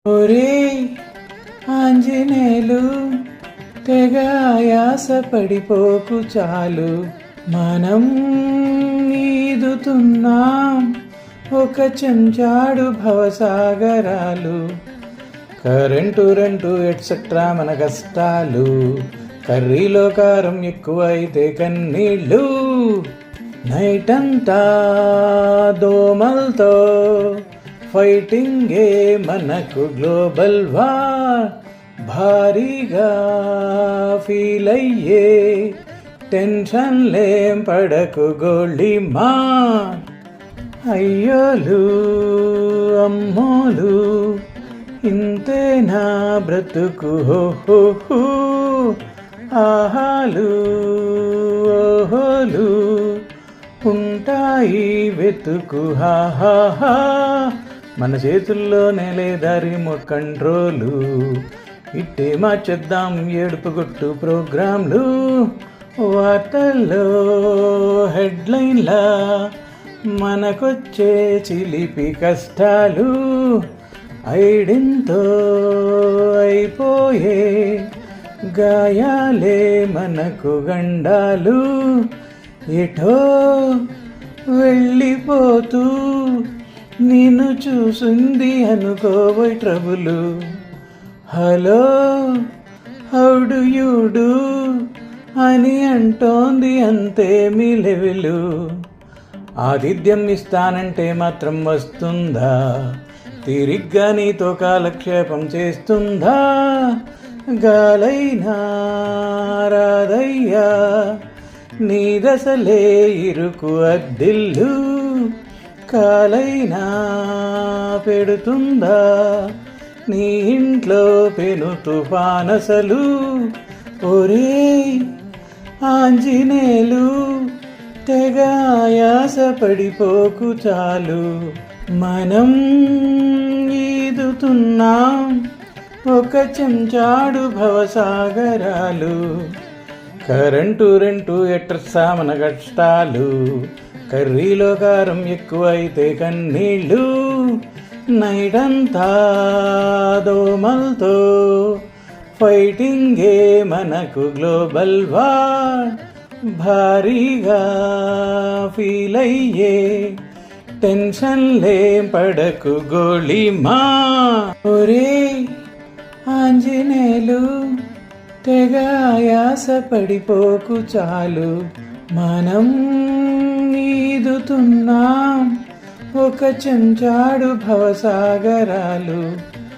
ఒరే ఆంజనేయులు, తెగ ఆయాస పడిపోకు చాలు, మనం ఈదుతున్నాం ఒక చెంచాడు భవసాగరాలు. కరెంటు రెంటు ఎట్సెట్రా మన కష్టాలు, కర్రీలో కారం ఎక్కువైతే కన్నీళ్ళు. నైట్ అంతా దోమలతో ఫైటింగే మనకు గ్లోబల్ వార్. భారీగా ఫీల్ అయ్యే టెన్షన్లేం పడకు గోల్డీ మా. అయ్యోలు అమ్మోలు, ఇంతేనా బ్రతుకు హో హో హో. ఆహాలు ఓహోలు ఉంటాయి వెతుకు హా హా హా. మన చేతుల్లోనే లేదా రిమోట్ కంట్రోలు, ఇట్టే మార్చేద్దాం ఏడుపు కొట్టు ప్రోగ్రాంలు. వార్తల్లో హెడ్లైన్లా మనకొచ్చే చిలిపి కష్టాలు, ఐడింతో అయిపోయే గాయాలే మనకు గండాలు. ఎటో వెళ్ళిపోతూ నిన్ను చూసింది అనుకోబోయ్ trouble. Hello how do you do అని అంటోంది అంతే మీ లెవెలు. ఆతిథ్యం ఇస్తానంటే మాత్రం వస్తుందా, తిరిగ్గా నీతో కాలక్షేపం చేస్తుందా. గాలైనా రాదయ్యా నీ దశలే ఇరుకు అద్దిల్లు, కాలైనా పెడుతుందా నీ ఇంట్లో పెను తుఫానసలు. ఒరే ఆంజనేయులు, తెగ ఆయాస పడిపోకు చాలు, మనం ఈదుతున్నాం ఒక చెంచాడు భవసాగరాలు. కరెంటు రెంటు ఎట్రసా మన కష్టాలు, కర్రీలో కారం ఎక్కువైతే కన్నీళ్ళు. నైట్ అంతా దోమలతో ఫైటింగే మనకు గ్లోబల్ వార్. భారీగా ఫీల్ అయ్యే టెన్షన్లేం పడకు గోళీ మా. ఒరే ఆంజనేయులు, తెగ ఆయాస పడిపోకు చాలు, మనం ఈదుతున్నాం ఒక చెంచాడు భవసాగరాలు.